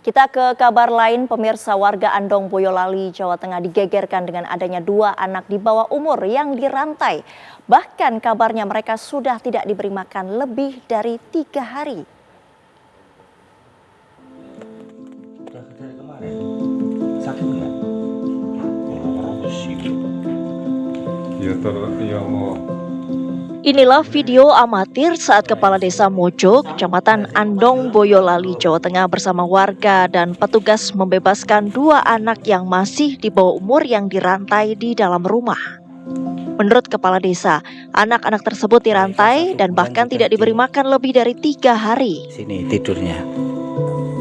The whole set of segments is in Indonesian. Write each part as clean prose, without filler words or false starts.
Kita ke kabar lain, pemirsa. Warga Andong, Boyolali, Jawa Tengah digegerkan dengan adanya 2 anak di bawah umur yang dirantai. Bahkan kabarnya mereka sudah tidak diberi makan lebih dari 3 hari. Dari kemarin sakit nggak? Ya mau. Inilah video amatir saat Kepala Desa Mojo, Kecamatan Andong, Boyolali, Jawa Tengah bersama warga dan petugas membebaskan 2 anak yang masih di bawah umur yang dirantai di dalam rumah. Menurut Kepala Desa, anak-anak tersebut dirantai dan bahkan tidak diberi makan lebih dari 3 hari. Sini tidurnya.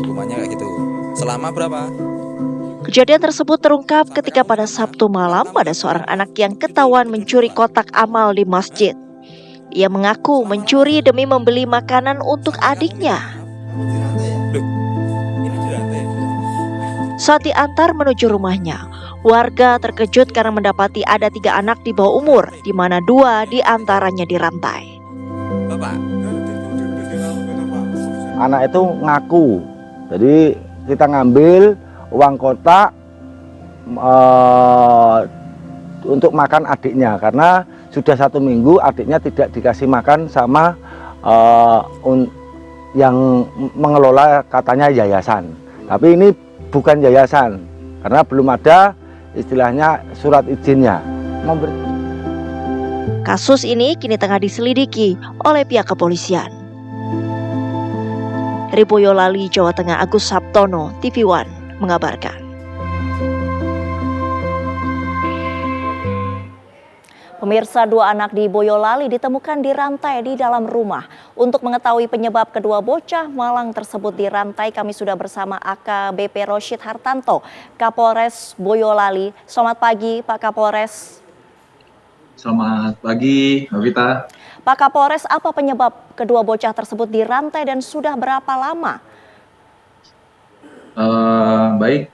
Rumahnya kayak gitu. Selama berapa? Kejadian tersebut terungkap ketika pada Sabtu malam ada seorang anak yang ketahuan mencuri kotak amal di masjid. Ia mengaku mencuri demi membeli makanan untuk adiknya. Saat diantar menuju rumahnya, warga terkejut karena mendapati ada 3 anak di bawah umur, di mana 2 diantaranya dirantai. Bapak. Anak itu ngaku, jadi kita ngambil uang kotak untuk makan adiknya karena sudah 1 minggu adiknya tidak dikasih makan sama yang mengelola katanya yayasan. Tapi ini bukan yayasan karena belum ada istilahnya surat izinnya. Kasus ini kini tengah diselidiki oleh pihak kepolisian. Dari Boyolali, Jawa Tengah, Agus Sabtono, TV One mengabarkan. Pemirsa, 2 anak di Boyolali ditemukan dirantai di dalam rumah. Untuk mengetahui penyebab kedua bocah malang tersebut dirantai, kami sudah bersama AKBP Roshid Hartanto, Kapolres Boyolali. Selamat pagi, Pak Kapolres. Selamat pagi, Mbak Vita. Pak Kapolres, apa penyebab kedua bocah tersebut dirantai dan sudah berapa lama? Baik,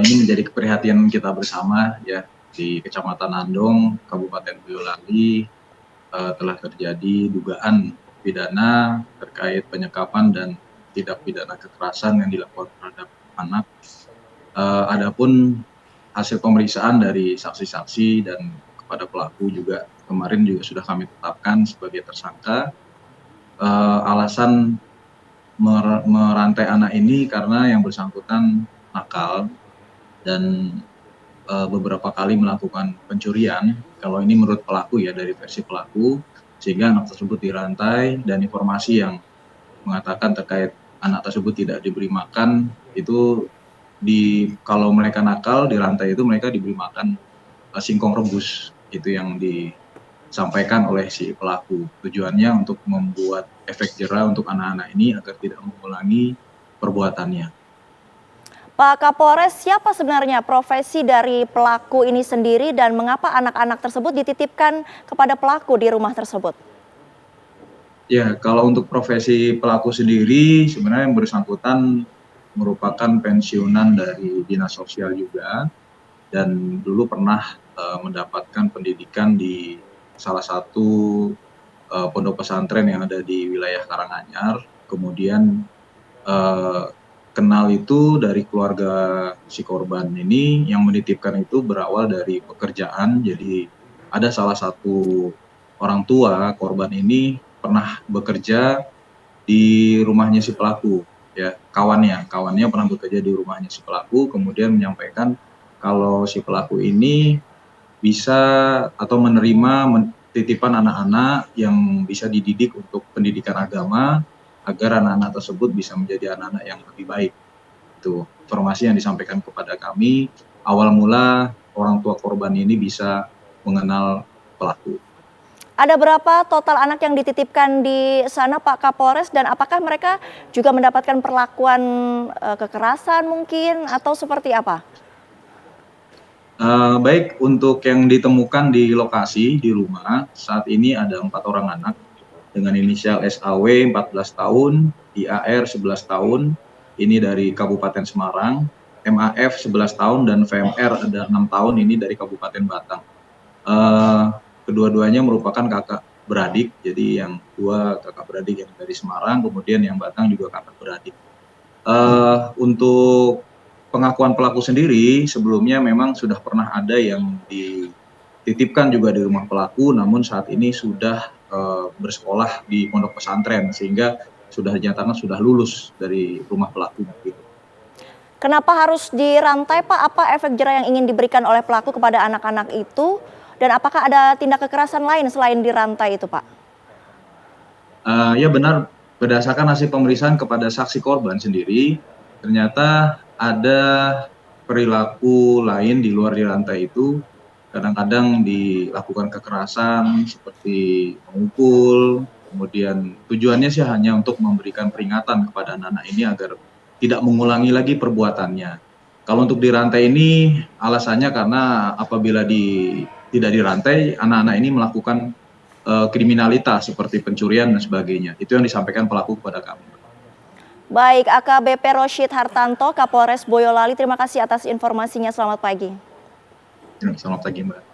ini menjadi keprihatinan kita bersama ya. Di Kecamatan Andong, Kabupaten Boyolali telah terjadi dugaan pidana terkait penyekapan dan tindak pidana kekerasan yang dilakukan terhadap anak. Adapun hasil pemeriksaan dari saksi-saksi dan kepada pelaku juga kemarin juga sudah kami tetapkan sebagai tersangka. Alasan merantai anak ini karena yang bersangkutan nakal dan beberapa kali melakukan pencurian. Kalau ini menurut pelaku ya, dari versi pelaku, sehingga anak tersebut dirantai dan informasi yang mengatakan terkait anak tersebut tidak diberi makan itu kalau mereka nakal dirantai itu mereka diberi makan singkong rebus, itu yang disampaikan oleh si pelaku. Tujuannya untuk membuat efek jera untuk anak-anak ini agar tidak mengulangi perbuatannya. Pak Kapolres, siapa sebenarnya profesi dari pelaku ini sendiri dan mengapa anak-anak tersebut dititipkan kepada pelaku di rumah tersebut? Ya, kalau untuk profesi pelaku sendiri sebenarnya yang bersangkutan merupakan pensiunan dari dinas sosial juga dan dulu pernah mendapatkan pendidikan di salah satu pondok pesantren yang ada di wilayah Karanganyar. Kemudian kenal itu dari keluarga si korban ini, yang menitipkan itu berawal dari pekerjaan. Jadi ada salah satu orang tua korban ini pernah bekerja di rumahnya si pelaku, ya kawannya pernah bekerja di rumahnya si pelaku, kemudian menyampaikan kalau si pelaku ini bisa atau menerima titipan anak-anak yang bisa dididik untuk pendidikan agama, agar anak-anak tersebut bisa menjadi anak-anak yang lebih baik. Itu informasi yang disampaikan kepada kami. Awal mula orang tua korban ini bisa mengenal pelaku. Ada berapa total anak yang dititipkan di sana, Pak Kapolres, dan apakah mereka juga mendapatkan perlakuan kekerasan mungkin atau seperti apa? Baik, untuk yang ditemukan di lokasi di rumah saat ini ada 4 orang anak dengan inisial SAW 14 tahun, IAR 11 tahun, ini dari Kabupaten Semarang, MAF 11 tahun, dan VMR ada 6 tahun, ini dari Kabupaten Batang. Kedua-duanya merupakan kakak beradik, jadi yang 2 kakak beradik yang dari Semarang, kemudian yang Batang juga kakak beradik. Untuk pengakuan pelaku sendiri sebelumnya memang sudah pernah ada yang dititipkan juga di rumah pelaku, namun saat ini sudah bersekolah di pondok pesantren sehingga sudah dinyatakan sudah lulus dari rumah pelaku. Kenapa harus dirantai, Pak? Apa efek jera yang ingin diberikan oleh pelaku kepada anak-anak itu? Dan apakah ada tindak kekerasan lain selain dirantai itu, Pak? Ya benar, berdasarkan hasil pemeriksaan kepada saksi korban sendiri, ternyata ada perilaku lain di luar dirantai itu. Kadang-kadang dilakukan kekerasan seperti memukul, kemudian tujuannya sih hanya untuk memberikan peringatan kepada anak-anak ini agar tidak mengulangi lagi perbuatannya. Kalau untuk dirantai ini alasannya karena apabila tidak dirantai, anak-anak ini melakukan kriminalitas seperti pencurian dan sebagainya. Itu yang disampaikan pelaku kepada kami. Baik, AKBP Rosyid Hartanto, Kapolres Boyolali, terima kasih atas informasinya. Selamat pagi. Selamat pagi, Mbak.